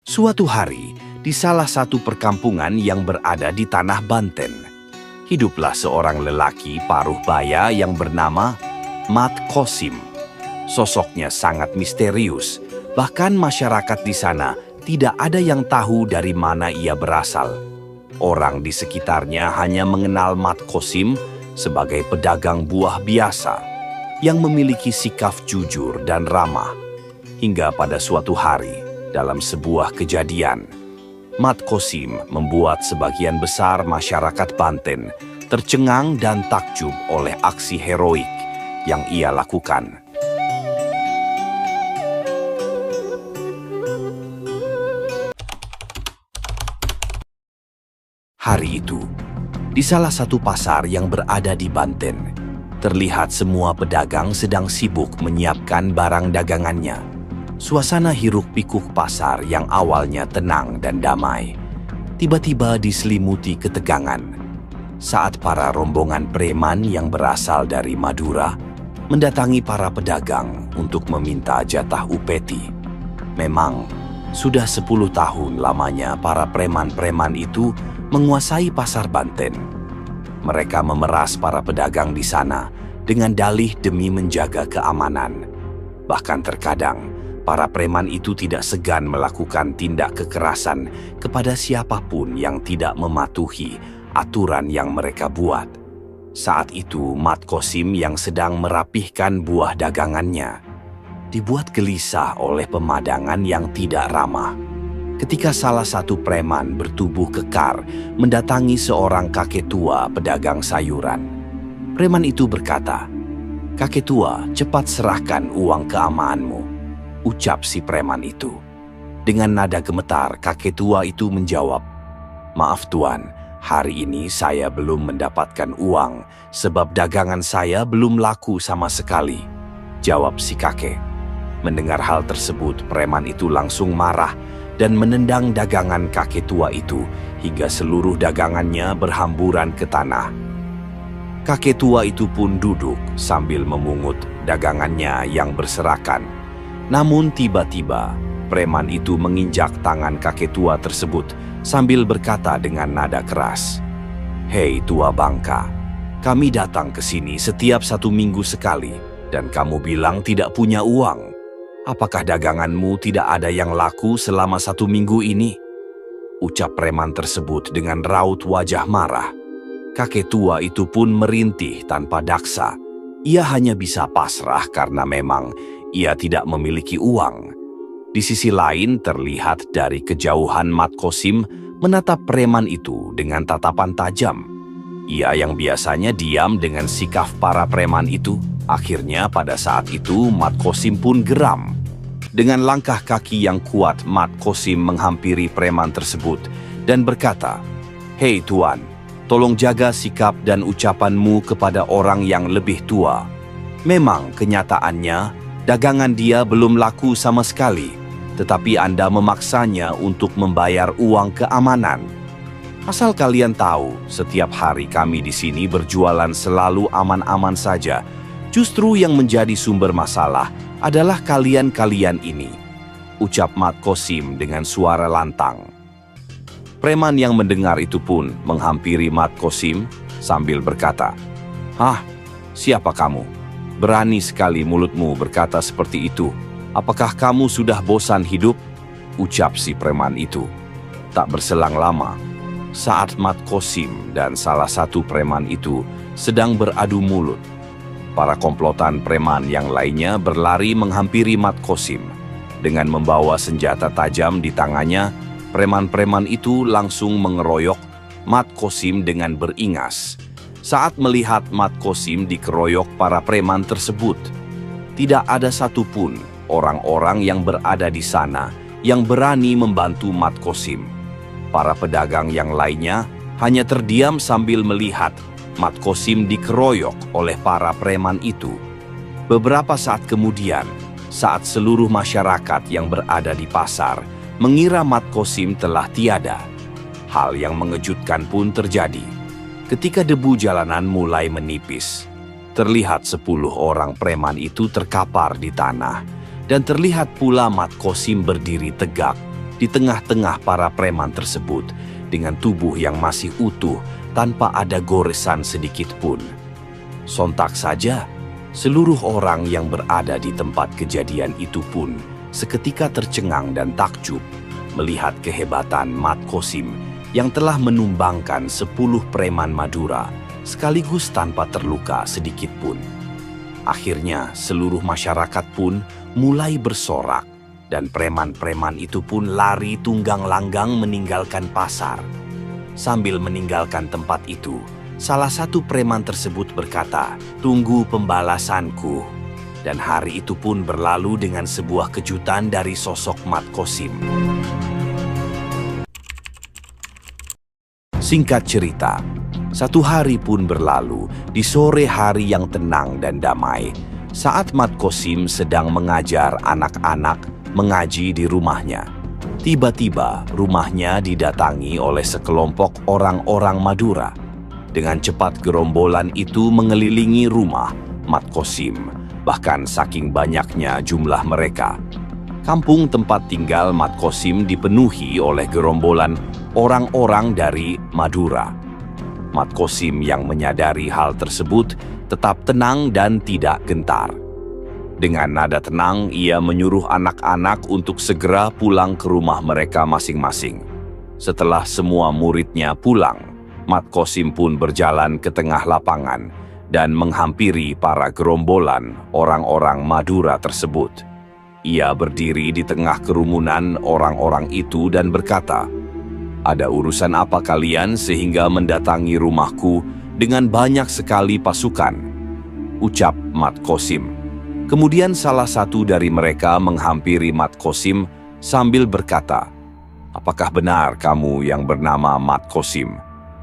Suatu hari, di salah satu perkampungan yang berada di tanah Banten, hiduplah seorang lelaki paruh baya yang bernama Mat Kosim. Sosoknya sangat misterius, bahkan masyarakat di sana tidak ada yang tahu dari mana ia berasal. Orang di sekitarnya hanya mengenal Mat Kosim sebagai pedagang buah biasa yang memiliki sikap jujur dan ramah. Hingga pada suatu hari, dalam sebuah kejadian, Mat Kosim membuat sebagian besar masyarakat Banten tercengang dan takjub oleh aksi heroik yang ia lakukan. Hari itu, di salah satu pasar yang berada di Banten, terlihat semua pedagang sedang sibuk menyiapkan barang dagangannya. Suasana hiruk-pikuk pasar yang awalnya tenang dan damai, tiba-tiba diselimuti ketegangan saat para rombongan preman yang berasal dari Madura mendatangi para pedagang untuk meminta jatah upeti. Memang, sudah 10 tahun lamanya para preman-preman itu menguasai pasar Banten. Mereka memeras para pedagang di sana dengan dalih demi menjaga keamanan. Bahkan terkadang, para preman itu tidak segan melakukan tindak kekerasan kepada siapapun yang tidak mematuhi aturan yang mereka buat. Saat itu, Mat Kosim yang sedang merapihkan buah dagangannya dibuat gelisah oleh pemandangan yang tidak ramah. Ketika salah satu preman bertubuh kekar mendatangi seorang kakek tua pedagang sayuran. Preman itu berkata, "Kakek tua, cepat serahkan uang keamaanmu," ucap si preman itu. Dengan nada gemetar, kakek tua itu menjawab, "Maaf tuan, hari ini saya belum mendapatkan uang sebab dagangan saya belum laku sama sekali," jawab si kakek. Mendengar hal tersebut, preman itu langsung marah dan menendang dagangan kakek tua itu hingga seluruh dagangannya berhamburan ke tanah. Kakek tua itu pun duduk sambil memungut dagangannya yang berserakan. Namun tiba-tiba, preman itu menginjak tangan kakek tua tersebut sambil berkata dengan nada keras, "Hei tua bangka, kami datang ke sini setiap 1 minggu sekali dan kamu bilang tidak punya uang. Apakah daganganmu tidak ada yang laku selama 1 minggu ini?" Ucap preman tersebut dengan raut wajah marah. Kakek tua itu pun merintih tanpa daksa. Ia hanya bisa pasrah karena memang ia tidak memiliki uang. Di sisi lain terlihat dari kejauhan Mat Kosim menatap preman itu dengan tatapan tajam. Ia yang biasanya diam dengan sikap para preman itu, akhirnya pada saat itu Mat Kosim pun geram. Dengan langkah kaki yang kuat, Mat Kosim menghampiri preman tersebut dan berkata, "Hei tuan, tolong jaga sikap dan ucapanmu kepada orang yang lebih tua. Memang kenyataannya, dagangan dia belum laku sama sekali, tetapi Anda memaksanya untuk membayar uang keamanan. Asal kalian tahu, setiap hari kami di sini berjualan selalu aman-aman saja. Justru yang menjadi sumber masalah adalah kalian-kalian ini," ucap Mat Kosim dengan suara lantang. Preman yang mendengar itu pun menghampiri Mat Kosim sambil berkata, "Hah, siapa kamu? Berani sekali mulutmu berkata seperti itu. Apakah kamu sudah bosan hidup?" ucap si preman itu. Tak berselang lama, saat Mat Kosim dan salah satu preman itu sedang beradu mulut, para komplotan preman yang lainnya berlari menghampiri Mat Kosim. Dengan membawa senjata tajam di tangannya, preman-preman itu langsung mengeroyok Mat Kosim dengan beringas. Saat melihat Mat Kosim dikeroyok para preman tersebut, tidak ada satupun orang-orang yang berada di sana yang berani membantu Mat Kosim. Para pedagang yang lainnya hanya terdiam sambil melihat Mat Kosim dikeroyok oleh para preman itu. Beberapa saat kemudian, saat seluruh masyarakat yang berada di pasar mengira Mat Kosim telah tiada, hal yang mengejutkan pun terjadi. Ketika debu jalanan mulai menipis, terlihat 10 orang preman itu terkapar di tanah, dan terlihat pula Mat Kosim berdiri tegak di tengah-tengah para preman tersebut dengan tubuh yang masih utuh tanpa ada goresan sedikit pun. Sontak saja, seluruh orang yang berada di tempat kejadian itu pun seketika tercengang dan takjub melihat kehebatan Mat Kosim yang telah menumbangkan 10 preman Madura sekaligus tanpa terluka sedikit pun. Akhirnya seluruh masyarakat pun mulai bersorak dan preman-preman itu pun lari tunggang langgang meninggalkan pasar. Sambil meninggalkan tempat itu, salah satu preman tersebut berkata, "Tunggu pembalasanku." Dan hari itu pun berlalu dengan sebuah kejutan dari sosok Mat Kosim. Singkat cerita, satu hari pun berlalu di sore hari yang tenang dan damai saat Mat Kosim sedang mengajar anak-anak mengaji di rumahnya. Tiba-tiba rumahnya didatangi oleh sekelompok orang-orang Madura. Dengan cepat gerombolan itu mengelilingi rumah Mat Kosim, bahkan saking banyaknya jumlah mereka. Kampung tempat tinggal Mat Kosim dipenuhi oleh gerombolan orang-orang dari Madura. Mat Kosim yang menyadari hal tersebut tetap tenang dan tidak gentar. Dengan nada tenang, ia menyuruh anak-anak untuk segera pulang ke rumah mereka masing-masing. Setelah semua muridnya pulang, Mat Kosim pun berjalan ke tengah lapangan dan menghampiri para gerombolan orang-orang Madura tersebut. Ia berdiri di tengah kerumunan orang-orang itu dan berkata, "Ada urusan apa kalian sehingga mendatangi rumahku dengan banyak sekali pasukan?" ucap Mat Kosim. Kemudian salah satu dari mereka menghampiri Mat Kosim sambil berkata, "Apakah benar kamu yang bernama Mat Kosim?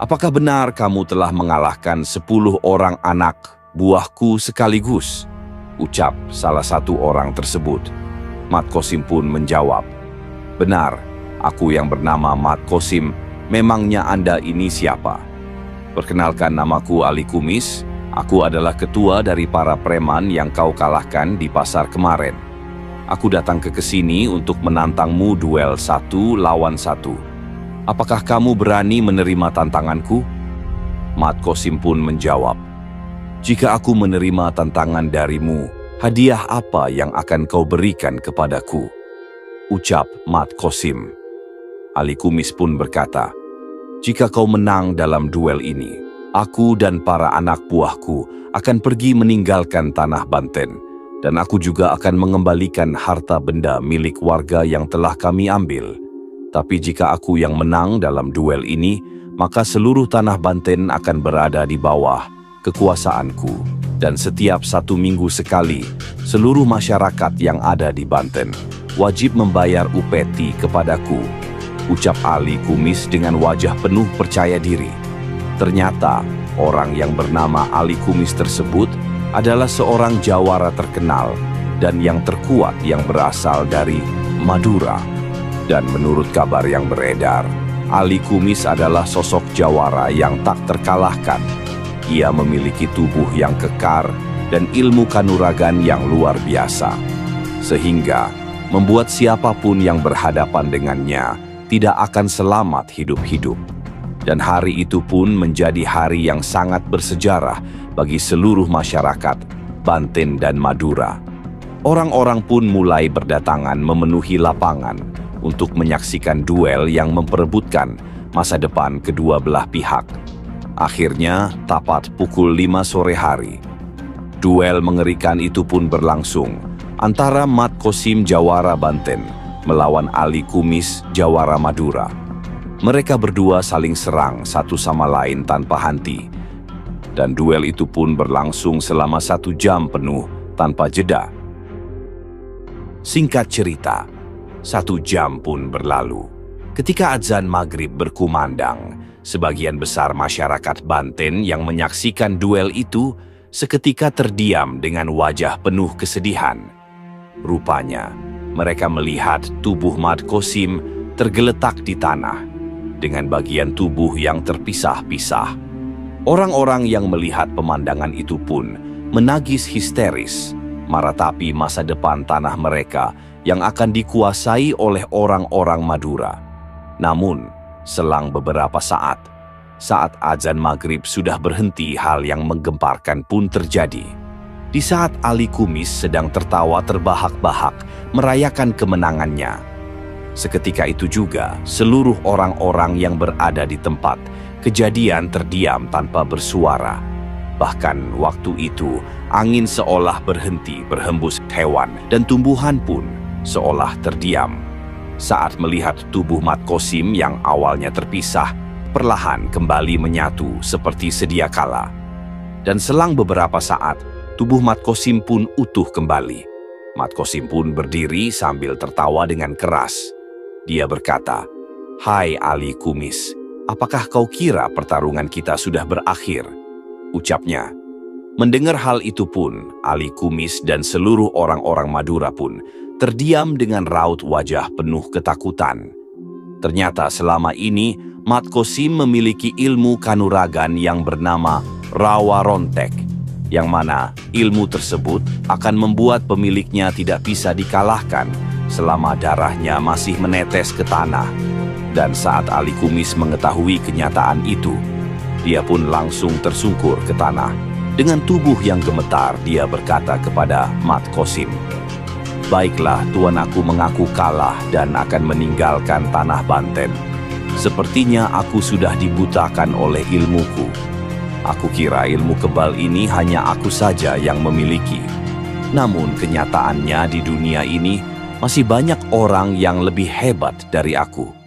Apakah benar kamu telah mengalahkan 10 orang anak buahku sekaligus?" ucap salah satu orang tersebut. Mat Kosim pun menjawab, "Benar, aku yang bernama Mat Kosim. Memangnya Anda ini siapa?" "Perkenalkan, namaku Ali Kumis. Aku adalah ketua dari para preman yang kau kalahkan di pasar kemarin. Aku datang ke kesini untuk menantangmu duel 1 lawan 1. Apakah kamu berani menerima tantanganku?" Mat Kosim pun menjawab, "Jika aku menerima tantangan darimu, hadiah apa yang akan kau berikan kepadaku?" ucap Mat Kosim. Ali Kumis pun berkata, "Jika kau menang dalam duel ini, aku dan para anak buahku akan pergi meninggalkan tanah Banten, dan aku juga akan mengembalikan harta benda milik warga yang telah kami ambil. Tapi jika aku yang menang dalam duel ini, maka seluruh tanah Banten akan berada di bawah kekuasaanku, dan setiap 1 minggu sekali, seluruh masyarakat yang ada di Banten wajib membayar upeti kepadaku," ucap Ali Kumis dengan wajah penuh percaya diri. Ternyata, orang yang bernama Ali Kumis tersebut adalah seorang jawara terkenal dan yang terkuat yang berasal dari Madura. Dan menurut kabar yang beredar, Ali Kumis adalah sosok jawara yang tak terkalahkan. Ia memiliki tubuh yang kekar dan ilmu kanuragan yang luar biasa, sehingga membuat siapapun yang berhadapan dengannya tidak akan selamat hidup-hidup. Dan hari itu pun menjadi hari yang sangat bersejarah bagi seluruh masyarakat Banten dan Madura. Orang-orang pun mulai berdatangan memenuhi lapangan untuk menyaksikan duel yang memperebutkan masa depan kedua belah pihak. Akhirnya, tepat pukul 5 sore hari, duel mengerikan itu pun berlangsung antara Mat Kosim Jawara Banten melawan Ali Kumis Jawara Madura. Mereka berdua saling serang satu sama lain tanpa henti, dan duel itu pun berlangsung selama 1 jam penuh tanpa jeda. Singkat cerita, 1 jam pun berlalu. Ketika azan maghrib berkumandang, sebagian besar masyarakat Banten yang menyaksikan duel itu seketika terdiam dengan wajah penuh kesedihan. Rupanya, mereka melihat tubuh Mat Kosim tergeletak di tanah dengan bagian tubuh yang terpisah-pisah. Orang-orang yang melihat pemandangan itu pun menangis histeris, meratapi masa depan tanah mereka yang akan dikuasai oleh orang-orang Madura. Namun, selang beberapa saat azan maghrib sudah berhenti, hal yang menggemparkan pun terjadi. Di saat Ali Kumis sedang tertawa terbahak-bahak merayakan kemenangannya, seketika itu juga seluruh orang-orang yang berada di tempat kejadian terdiam tanpa bersuara. Bahkan waktu itu, angin seolah berhenti berhembus, hewan dan tumbuhan pun seolah terdiam saat melihat tubuh Mat Qasim yang awalnya terpisah perlahan kembali menyatu seperti sedia kala. Dan selang beberapa saat, tubuh Mat Qasim pun utuh kembali. Mat Qasim pun berdiri sambil tertawa dengan keras. Dia berkata, "Hai Ali Kumis, apakah kau kira pertarungan kita sudah berakhir?" ucapnya. Mendengar hal itu pun, Ali Kumis dan seluruh orang-orang Madura pun terdiam dengan raut wajah penuh ketakutan. Ternyata selama ini Mat Qasim memiliki ilmu kanuragan yang bernama Rawa Rontek, yang mana ilmu tersebut akan membuat pemiliknya tidak bisa dikalahkan selama darahnya masih menetes ke tanah. Dan saat Ali Kumis mengetahui kenyataan itu, dia pun langsung tersungkur ke tanah. Dengan tubuh yang gemetar, dia berkata kepada Mat Qasim, "Baiklah, tuan, aku mengaku kalah dan akan meninggalkan tanah Banten. Sepertinya aku sudah dibutakan oleh ilmuku. Aku kira ilmu kebal ini hanya aku saja yang memiliki. Namun kenyataannya di dunia ini masih banyak orang yang lebih hebat dari aku.